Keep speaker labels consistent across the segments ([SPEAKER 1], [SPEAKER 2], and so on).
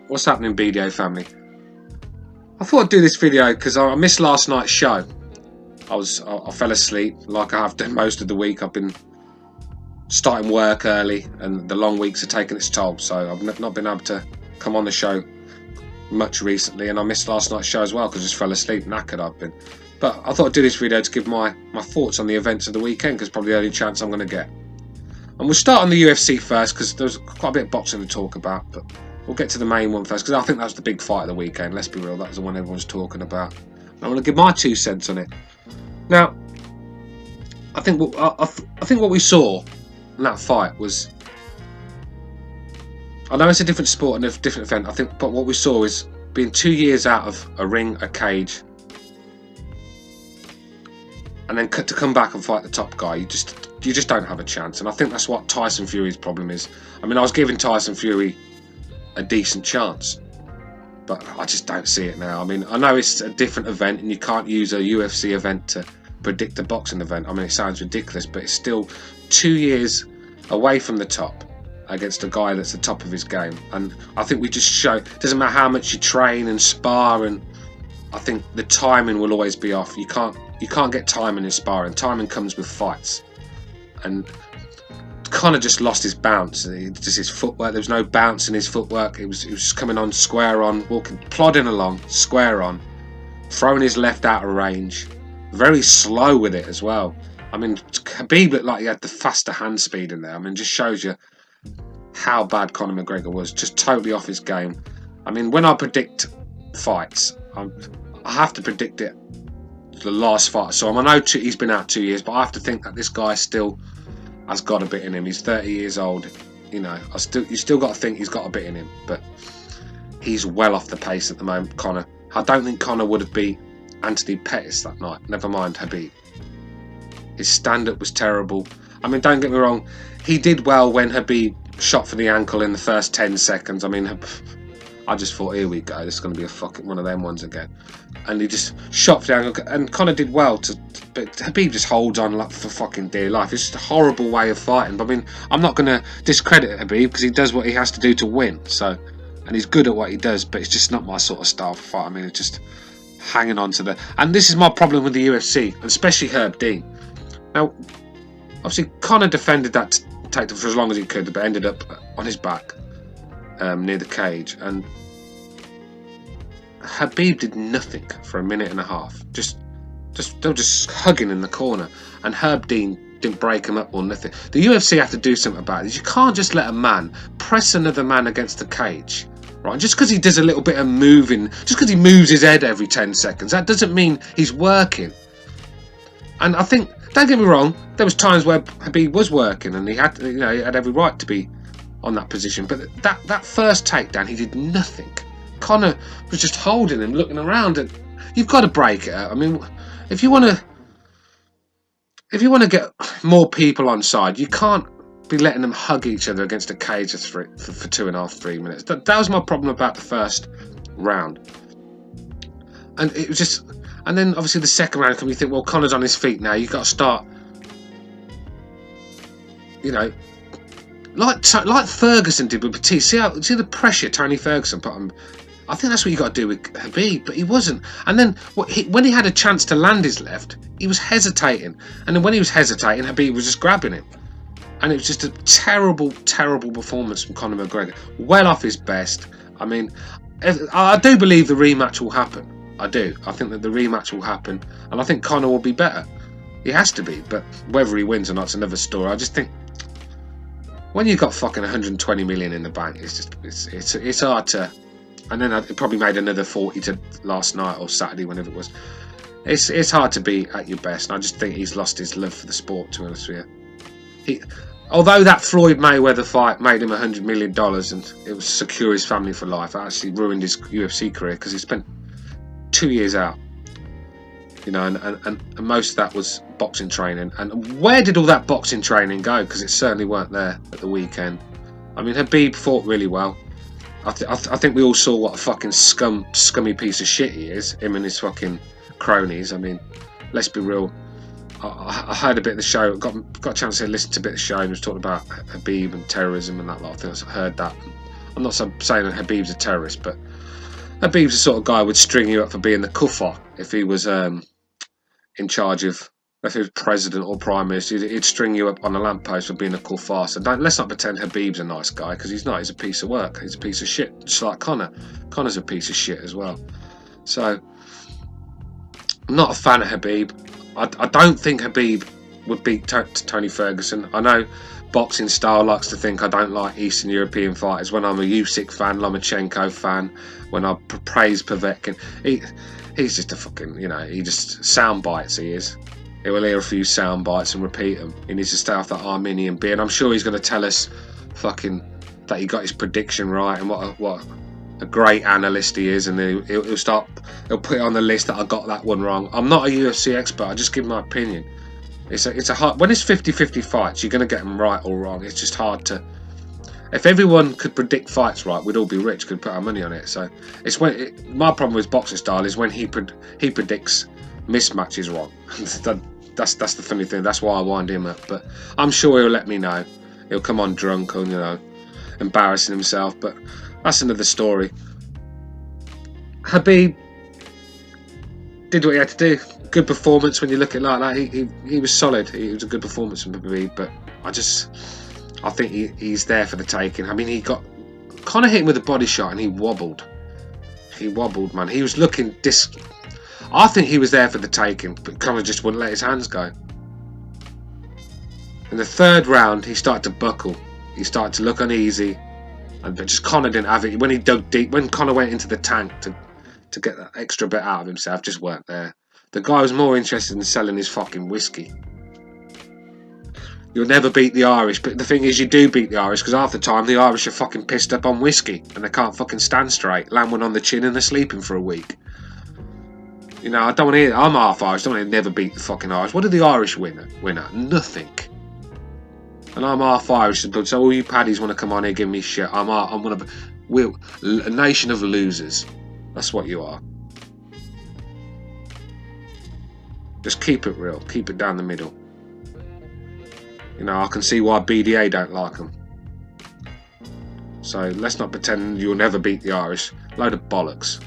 [SPEAKER 1] What's happening, BDO family? I thought I'd do this video because I missed last night's show. I fell asleep like I have done most of the week. I've been starting work early and the long weeks are taking its toll, so I've not been able to come on the show much recently, and I missed last night's show as well because I just fell asleep, knackered I've been. But I thought I'd do this video to give my thoughts on the events of the weekend, because probably the only chance I'm going to get. And we'll start on the UFC first, because there's quite a bit of boxing to talk about, but we'll get to the main one first, because I think that was the big fight of the weekend. Let's be real, that was the one everyone's talking about. And I want to give my 2 cents on it. Now, I think what we saw in that fight was, I know it's a different sport and a different event, but what we saw is being 2 years out of a ring, a cage, and then to come back and fight the top guy, you just don't have a chance. And I think that's what Tyson Fury's problem is. I mean, I was giving Tyson Fury a decent chance, but I just don't see it now. I mean, I know it's a different event and you can't use a UFC event to predict a boxing event. I mean, it sounds ridiculous, but it's still 2 years away from the top against a guy that's the top of his game. And I think we just show, it doesn't matter how much you train and spar, and I think the timing will always be off. You can't get timing in sparring. Timing comes with fights. And Conor just lost his bounce. Just his footwork. There was no bounce in his footwork. It was just coming on square on, walking, plodding along, square on, throwing his left out of range. Very slow with it as well. I mean, Khabib looked like he had the faster hand speed in there. I mean, just shows you how bad Conor McGregor was. Just totally off his game. I mean, when I predict fights, I have to predict it the last fight. So I know he's been out 2 years, but I have to think that this guy still has got a bit in him. He's 30 years old. You know, you still got to think he's got a bit in him, but he's well off the pace at the moment, Conor. I don't think Conor would have beat Anthony Pettis that night. Never mind Khabib. His stand-up was terrible. I mean, don't get me wrong. He did well when Khabib shot for the ankle in the first 10 seconds. I mean, I just thought, here we go, this is going to be a fucking one of them ones again. And he just shot for the ankle, and Conor did well, but Khabib just holds on like for fucking dear life. It's just a horrible way of fighting. But I mean, I'm not going to discredit Khabib because he does what he has to do to win. So, and he's good at what he does, but it's just not my sort of style for fight. I mean, it's just hanging on to the... And this is my problem with the UFC, and especially Herb Dean. Now, obviously, Conor defended that takedown for as long as he could, but ended up on his back near the cage, and Khabib did nothing for a minute and a half. They were just hugging in the corner, and Herb Dean didn't break him up or nothing. The UFC have to do something about this. You can't just let a man press another man against the cage, right? Just because he does a little bit of moving, just because he moves his head every 10 seconds, that doesn't mean he's working. And I think, don't get me wrong, there was times where Khabib was working, and he had every right to be on that position. But that first takedown, he did nothing. Conor was just holding him, looking around, and you've got to break it out. I mean, if you want to get more people on side, you can't be letting them hug each other against a cage for 2.5, 3 minutes. That was my problem about the first round. And it was just, and then obviously the second round, can we think, well, Conor's on his feet now. You've got to start, you know, like Ferguson did with Batista. See the pressure Tony Ferguson put on. I think that's what you got to do with Khabib, but he wasn't. And then when he had a chance to land his left, he was hesitating. And then when he was hesitating, Khabib was just grabbing him. And it was just a terrible, terrible performance from Conor McGregor. Well off his best. I mean, I do believe the rematch will happen. I do. I think that the rematch will happen, and I think Conor will be better. He has to be, but whether he wins or not is another story. I just think when you've got fucking 120 million in the bank, it's hard to. And then it probably made another 40 to last night or Saturday, whenever it was. It's hard to be at your best, and I just think he's lost his love for the sport, to be honest with you. Although that Floyd Mayweather fight made him $100 million and it was secure his family for life, it actually ruined his UFC career because he spent 2 years out. You know, and most of that was boxing training. And where did all that boxing training go? Because it certainly weren't there at the weekend. I mean, Khabib fought really well. I think we all saw what a fucking scummy piece of shit he is, him and his fucking cronies. I mean, let's be real. I heard a bit of the show, got a chance to listen to a bit of the show, and was talking about Khabib and terrorism and that lot of things. I heard that. I'm not saying that Habib's a terrorist, but Habib's the sort of guy who would string you up for being the kuffar if he was in charge of, if he was president or prime minister. He'd string you up on a lamppost for being a kuffar. So let's not pretend Habib's a nice guy, because he's not. He's a piece of work. He's a piece of shit, just like Conor. Conor's a piece of shit as well. So I'm not a fan of Habib. I don't think Habib would beat Tony Ferguson. I know boxing style likes to think I don't like Eastern European fighters. When I'm a Usyk fan, Lomachenko fan, when I praise Povetkin, he's just a fucking, you know, he just sound bites. He is. He will hear a few sound bites and repeat them. He needs to stay off that Armenian beer. And I'm sure he's going to tell us fucking that he got his prediction right and what a great analyst he is, and he'll put it on the list that I got that one wrong. I'm not a UFC expert. I just give my opinion. It's a hard, when it's 50-50 fights, you're going to get them right or wrong. It's just hard to. If everyone could predict fights right, we'd all be rich. Could put our money on it. So it's my problem with boxing style is when he predicts mismatches wrong. That's the funny thing. That's why I wind him up. But I'm sure he'll let me know. He'll come on drunk and, you know, embarrassing himself. But that's another story. Habib did what he had to do. Good performance when you look at it like that. He was solid. It was a good performance from Habib, but I think he's there for the taking. I mean, Conor hit him with a body shot and he wobbled. He wobbled, man. He was looking I think he was there for the taking, but Conor just wouldn't let his hands go. In the third round, he started to buckle. He started to look uneasy, but just Conor didn't have it. When he dug deep, when Conor went into the tank to get that extra bit out of himself, just weren't there. The guy was more interested in selling his fucking whiskey. You'll never beat the Irish, but the thing is, you do beat the Irish, because half the time the Irish are fucking pissed up on whiskey and they can't fucking stand straight. Land one on the chin and they're sleeping for a week. You know, I don't want to hear. I'm half Irish. I don't want to never beat the fucking Irish. What do the Irish win at? Nothing. And I'm half Irish, so all you paddies want to come on here give me shit. We're a nation of losers. That's what you are. Just keep it real. Keep it down the middle. You know, I can see why BDA don't like them. So let's not pretend you'll never beat the Irish. Load of bollocks.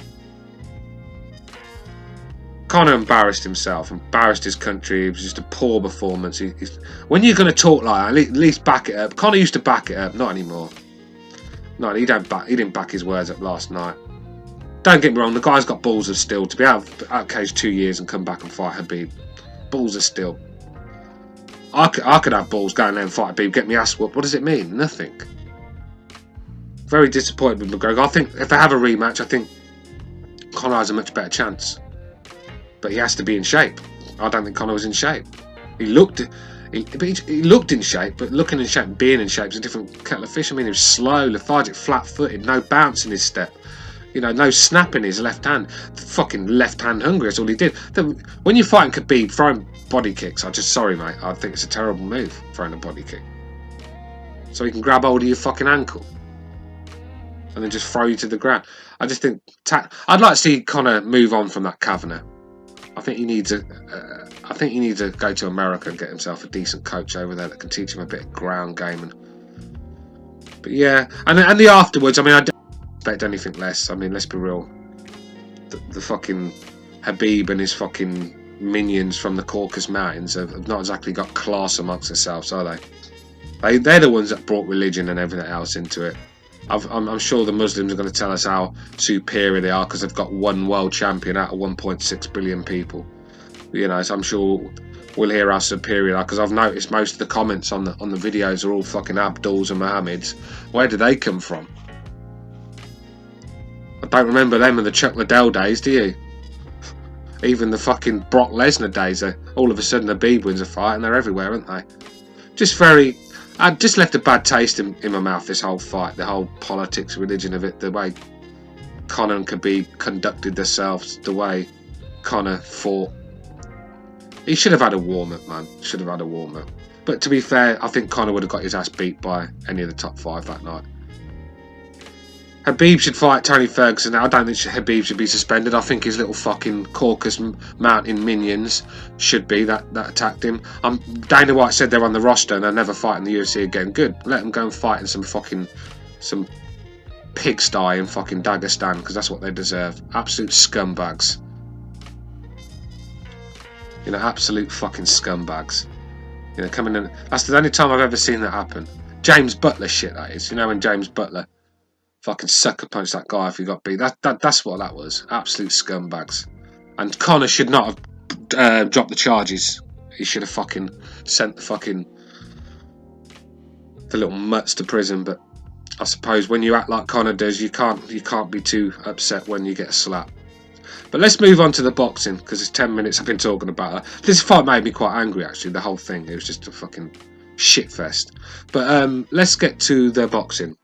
[SPEAKER 1] Conor embarrassed himself, embarrassed his country. It was just a poor performance. When you're going to talk like that, at least back it up. Conor used to back it up, not anymore. No, he didn't back his words up last night. Don't get me wrong, the guy's got balls of steel to be out of cage 2 years and come back and fight Habib. Balls of steel. I could have balls going there and fight Habib, get me ass whooped. What does it mean? Nothing. Very disappointed with McGregor. I think if they have a rematch, I think Conor has a much better chance. But he has to be in shape. I don't think Conor was in shape. He looked in shape, but looking in shape and being in shape is a different kettle of fish. I mean, he was slow, lethargic, flat-footed, no bounce in his step. You know, no snap in his left hand. Fucking left hand hungry, that's all he did. When you're fighting Khabib, throwing body kicks, sorry mate, I think it's a terrible move, throwing a body kick. So he can grab hold of your fucking ankle and then just throw you to the ground. I just think, I'd like to see Conor move on from that Kavanagh. I think he needs to go to America and get himself a decent coach over there that can teach him a bit of ground game. But yeah, and the afterwards, I mean, I don't expect anything less. I mean, let's be real. The fucking Habib and his fucking minions from the Caucasus Mountains have not exactly got class amongst themselves, are they? They're the ones that brought religion and everything else into it. I'm sure the Muslims are going to tell us how superior they are because they've got one world champion out of 1.6 billion people. You know, so I'm sure we'll hear how superior they are, because I've noticed most of the comments on the videos are all fucking Abduls and Mohammeds. Where do they come from? I don't remember them in the Chuck Liddell days, do you? Even the fucking Brock Lesnar days, all of a sudden the Habib wins a fight and they're everywhere, aren't they? I just left a bad taste in my mouth, this whole fight, the whole politics, religion of it, the way Conor and Khabib conducted themselves, the way Conor fought. He should have had a warm-up, man. Should have had a warm-up. But to be fair, I think Conor would have got his ass beat by any of the top 5 that night. Habib should fight Tony Ferguson. I don't think Habib should be suspended. I think his little fucking Caucasus Mountain minions should be that attacked him. Dana White said they're on the roster and they'll never fight in the UFC again. Good. Let them go and fight in some pigsty in fucking Dagestan, because that's what they deserve. Absolute scumbags. You know, absolute fucking scumbags. You know, coming in. That's the only time I've ever seen that happen. James Butler shit, that is. You know, when James Butler fucking sucker punched that guy if he got beat. That's what that was. Absolute scumbags. And Conor should not have dropped the charges. He should have fucking sent the little mutts to prison. But I suppose when you act like Conor does, you can't be too upset when you get a slap. But let's move on to the boxing, because it's 10 minutes I've been talking about it. This fight made me quite angry, actually, the whole thing. It was just a fucking shit fest. But let's get to the boxing.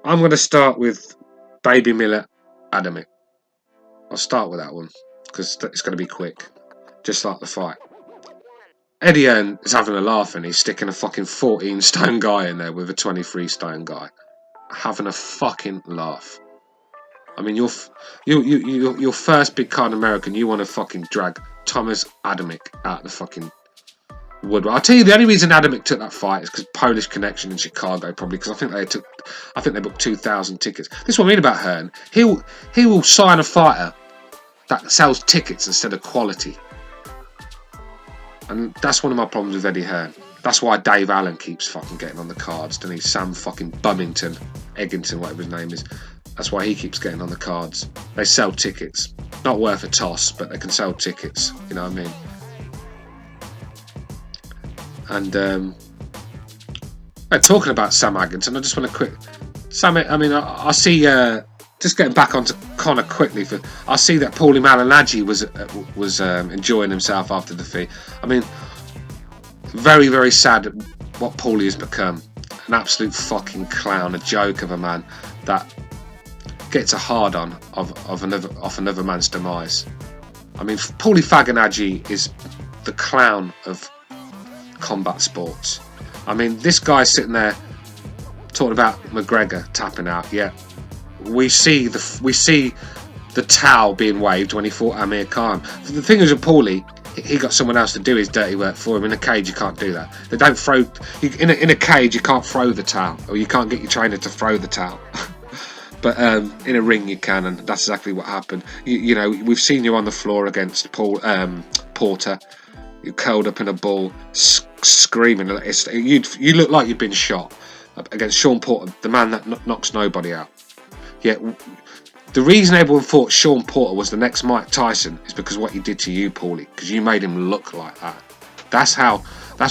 [SPEAKER 1] I'm going to start with Baby Miller Adamek. I'll start with that one, because it's going to be quick, just like the fight. Eddie Hearn is having a laugh, and he's sticking a fucking 14-stone guy in there with a 23-stone guy. Having a fucking laugh. I mean, you're first big card American. You want to fucking drag Thomas Adamek out the fucking woodwork. I'll tell you, the only reason Adamek took that fight is because Polish connection in Chicago, probably, because I think they booked 2,000 tickets. This is what I mean about Hearn. He will sign a fighter that sells tickets instead of quality, and that's one of my problems with Eddie Hearn. That's why Dave Allen keeps fucking getting on the cards, doesn't he? Sam fucking Bummington, Eggington, whatever his name is. That's why he keeps getting on the cards. They sell tickets. Not worth a toss, but they can sell tickets. You know what I mean? And talking about Sam Eggington, I just want to quick... Sam, I mean, I see... just getting back onto Conor quickly. I see that Paulie Malignaggi was enjoying himself after the defeat. I mean, very, very sad what Paulie has become. An absolute fucking clown, a joke of a man that gets a hard on off another man's demise. I mean, Paulie Malignaggi is the clown of combat sports. I mean, this guy's sitting there talking about McGregor tapping out. Yeah, we see the towel being waved when he fought Amir Khan. The thing is with Paulie, he got someone else to do his dirty work for him. In a cage, you can't do that. They don't throw in a cage. You can't throw the towel, or you can't get your trainer to throw the towel. But in a ring you can, and that's exactly what happened. You know, we've seen you on the floor against Porter. You curled up in a ball, screaming. You look like you've been shot against Sean Porter, the man that knocks nobody out. Yet the reason everyone thought Sean Porter was the next Mike Tyson is because of what he did to you, Paulie, because you made him look like that. That's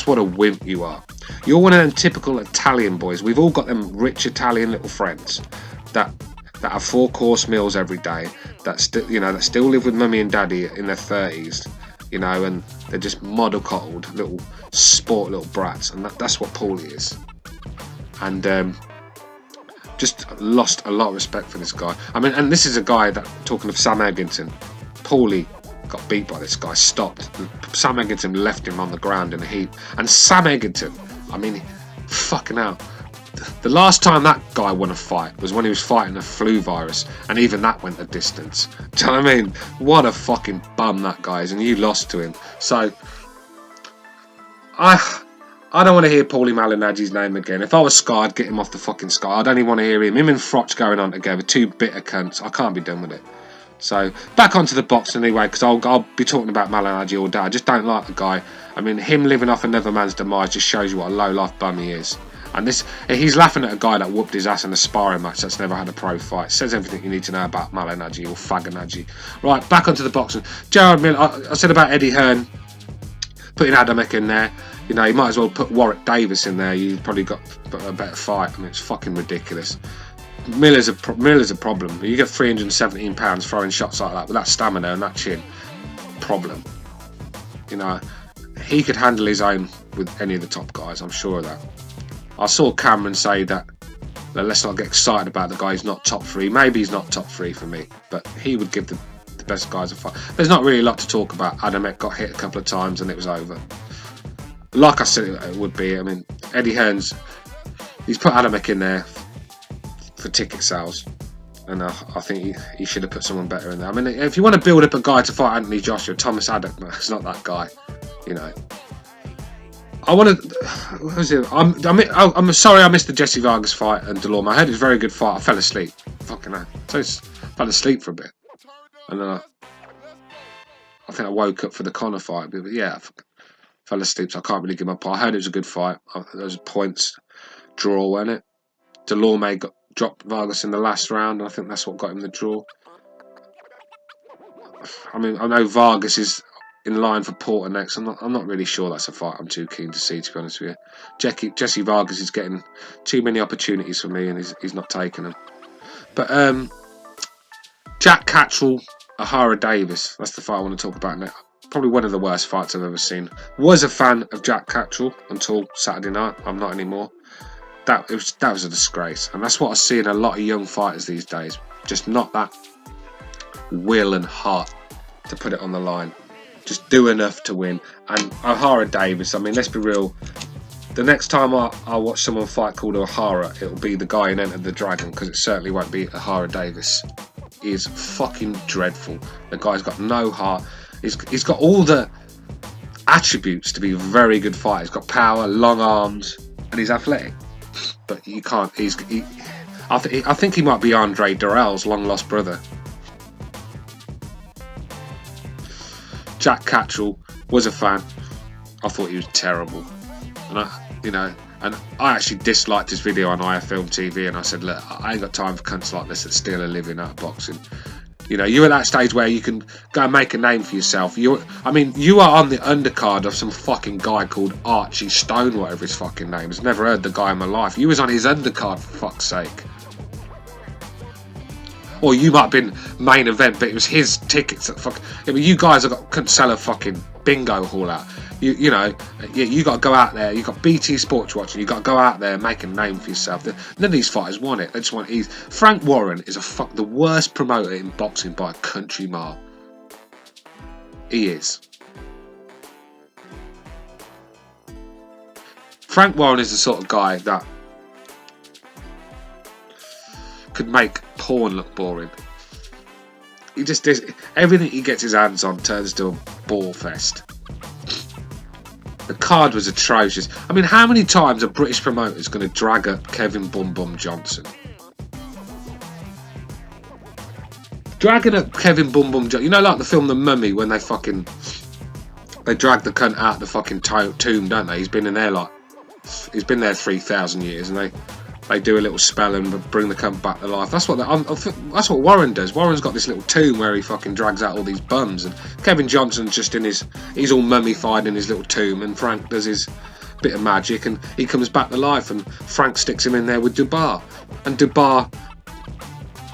[SPEAKER 1] what a wimp you are. You're one of them typical Italian boys. We've all got them rich Italian little friends that have 4-course meals every day, that still live with mummy and daddy in their 30s, you know, and they're just model-coddled little little brats, and that's what Paulie is. And just lost a lot of respect for this guy. I mean, and this is a guy that, talking of Sam Eggington, Paulie got beat by this guy, stopped. Sam Eggington left him on the ground in a heap. And Sam Eggington, I mean, fucking hell. The last time that guy won a fight was when he was fighting a flu virus, and even that went a distance. Do you know what I mean? What a fucking bum that guy is, and you lost to him. So, I don't want to hear Paulie Malignaggi's name again. If I was Sky, I'd get him off the fucking Sky. I don't even want to hear him. Him and Froch going on together, two bitter cunts. I can't be done with it. So, back onto the boxing anyway, because I'll be talking about Malignaggi all day. I just don't like the guy. I mean, him living off another man's demise just shows you what a low-life bum he is. And he's laughing at a guy that whooped his ass in a sparring match that's never had a pro fight. Says everything you need to know about Malignaggi or Faganaggi. Right, back onto the boxing. Jared Miller, I said about Eddie Hearn putting Adamek in there. You know, you might as well put Warwick Davis in there. You've probably got a better fight. I mean, it's fucking ridiculous. Miller's a problem. You get 317 pounds throwing shots like that with that stamina and that chin. Problem. You know, he could handle his own with any of the top guys. I'm sure of that. I saw Cameron say that let's not get excited about the guy who's not top 3. Maybe he's not top 3 for me, but he would give the best guys a fight. There's not really a lot to talk about. Adamek got hit a couple of times and it was over. Like I said it would be. I mean, Eddie Hearn's, he's put Adamek in there for ticket sales, and I think he should have put someone better in there. I mean, if you want to build up a guy to fight Anthony Joshua, Thomas Adamek is not that guy, you know. I want to. What was it? I'm sorry I missed the Jesse Vargas fight and Delorme. I heard it was a very good fight. I fell asleep. Fucking hell. So I fell asleep for a bit. And then I think I woke up for the Conor fight. But yeah, I fell asleep, so I can't really give my part. I heard it was a good fight. There was points draw, wasn't it? Delorme dropped Vargas in the last round, and I think that's what got him the draw. I mean, I know Vargas is in line for Porter next. I'm not really sure that's a fight I'm too keen to see, to be honest with you. Jesse Vargas is getting too many opportunities for me, and he's not taking them. But Jack Catterall, Ahara Davis. That's the fight I want to talk about now. Probably one of the worst fights I've ever seen. Was a fan of Jack Catterall until Saturday night. I'm not anymore. That was a disgrace, and that's what I see in a lot of young fighters these days. Just not that will and heart to put it on the line. Just do enough to win. And Ahara Davis, I mean, let's be real. The next time I watch someone fight called Ahara, it'll be the guy in Enter the Dragon, because it certainly won't be Ahara Davis. He is fucking dreadful. The guy's got no heart. He's got all the attributes to be a very good fighter. He's got power, long arms, and he's athletic. But you can't. I think he might be Andre Durrell's long lost brother. Jack Catterall was a fan. I thought he was terrible, and I actually disliked his video on IFFilm TV, and I said, look, I ain't got time for cunts like this that steal a living out of boxing. You know, you're at that stage where you can go and make a name for yourself. You are on the undercard of some fucking guy called Archie Stone, whatever his fucking name is. Never heard the guy in my life. You was on his undercard, for fuck's sake. Or you might have been main event, but it was his tickets. You guys couldn't sell a fucking bingo hall out. You got to go out there. You got BT Sports watching. You got to go out there and make a name for yourself. None of these fighters want it. They just want ease. Frank Warren is the worst promoter in boxing by a country mile. He is. Frank Warren is the sort of guy that could make porn look boring. He just does everything he gets his hands on turns to a ball fest. The card was atrocious. I mean, how many times are British promoters going to drag up Kevin Bum Bum Johnson? Dragging up Kevin Bum Bum Johnson, you know, like the film The Mummy, when they drag the cunt out the fucking tomb, don't they? He's been in there 3,000 years, and they do a little spell and bring the cunt back to life. That's what Warren does. Warren's got this little tomb where he fucking drags out all these bums, and Kevin Johnson's just he's all mummified in his little tomb, and Frank does his bit of magic and he comes back to life, and Frank sticks him in there with Dubar, and Dubar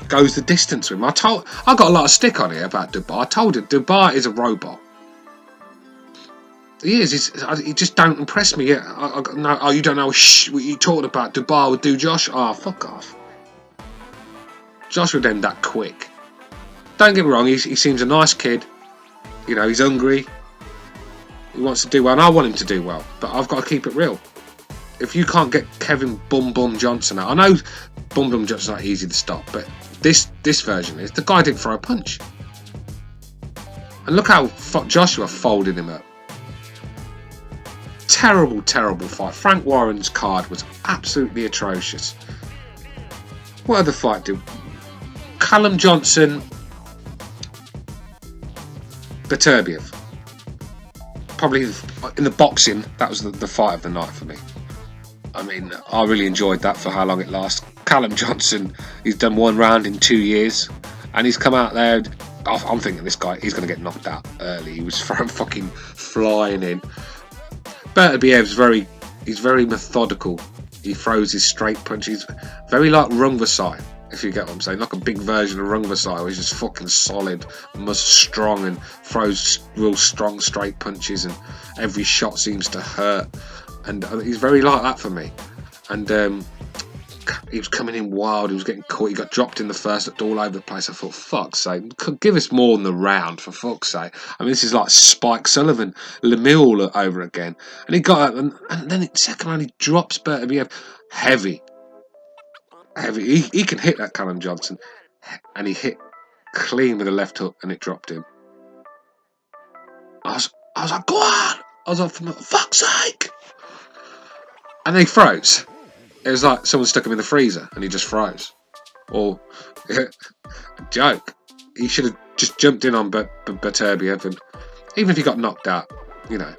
[SPEAKER 1] goes the distance with him. I got a lot of stick on here about Dubar. I told you, Dubar is a robot. He is. He just don't impress me yet. No, you don't know what you talking about. Dubar would do Josh. Oh, fuck off. Josh would end that quick. Don't get me wrong. He seems a nice kid. You know, he's hungry. He wants to do well, and I want him to do well. But I've got to keep it real. If you can't get Kevin Bum Bum Johnson out, I know Bum Bum Johnson's not easy to stop, but this version is the guy didn't throw a punch. And look how Joshua folded him up. Terrible, terrible fight. Frank Warren's card was absolutely atrocious. What other fight did Callum Johnson, Beterbiev? Probably in the boxing, that was the fight of the night for me. I mean, I really enjoyed that for how long it lasted. Callum Johnson, he's done one round in 2 years, and he's come out there. I'm thinking this guy, he's going to get knocked out early. He was fucking flying in. Beterbiev's he's very methodical. He throws his straight punches, very like Rungvisai, if you get what I'm saying, like a big version of Rungvisai, where he's just fucking solid, strong, and throws real strong straight punches, and every shot seems to hurt. And he's very like that for me. And he was coming in wild. He was getting caught. He got dropped in the first, looked all over the place. I thought, fuck's sake, give us more than the round, for fuck's sake. I mean, this is like Spike Sullivan, Lemieux over again. And he got up, and then second round he drops Beterbiev. Heavy. He can hit that Callum Johnson, and he hit clean with a left hook, and it dropped him. I was like, go on. I was like, for fuck's sake. and he froze. It was like someone stuck him in the freezer and he just froze. Or a joke. He should have just jumped in on Beterbiev, and even if he got knocked out, you know,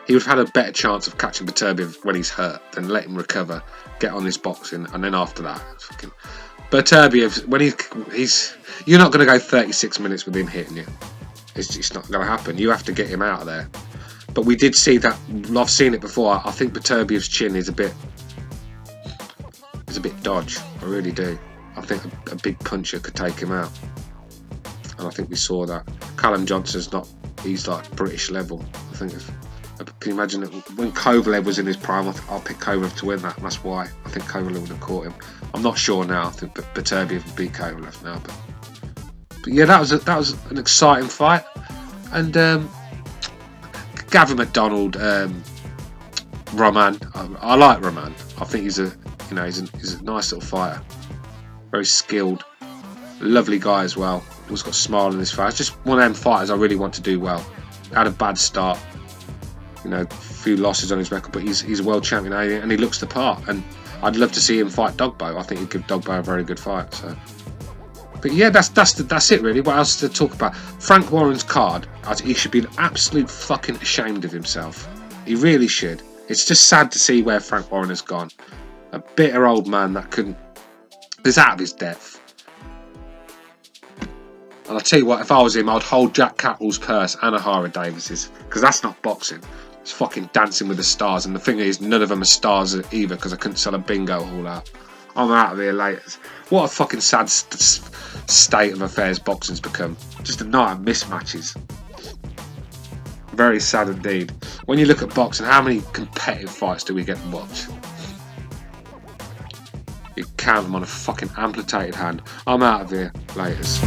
[SPEAKER 1] he would have had a better chance of catching Beterbiev when he's hurt than let him recover, get on his boxing, and then after that, fucking Beterbiev, when he's you're not going to go 36 minutes with him hitting you. It's not going to happen. You have to get him out of there. But we did see that. I've seen it before. I think Beterbiev's chin is a bit dodge. I really do. I think a big puncher could take him out, and I think we saw that. Callum Johnson's not. He's like British level. I think. Can you imagine it? When Kovalev was in his prime, I'll pick Kovalev to win that. And that's why I think Kovalev would have caught him. I'm not sure now. I think Beterbiev would beat Kovalev now, but yeah, that was an exciting fight. And Gavin McDonald, Roman. I like Roman. I think he's a nice little fighter. Very skilled, lovely guy as well. Always got a smile on his face. Just one of them fighters I really want to do well. Had a bad start, a few losses on his record, but he's a world champion and he looks the part. And I'd love to see him fight Dogbo. I think he'd give Dogbo a very good fight. So, but yeah, that's it really. What else to talk about? Frank Warren's card. He should be absolute fucking ashamed of himself. He really should. It's just sad to see where Frank Warren has gone. A bitter old man that is out of his depth. And I'll tell you what, if I was him, I'd hold Jack Catterall's purse and Ahara Davis's, because that's not boxing. It's fucking Dancing with the Stars. And the thing is, none of them are stars either, because I couldn't sell a bingo hall out. I'm out of here later. What a fucking sad state of affairs boxing's become. Just a night of mismatches. Very sad indeed. When you look at boxing, how many competitive fights do we get to watch? You count them on a fucking amputated hand. I'm out of here. Laters.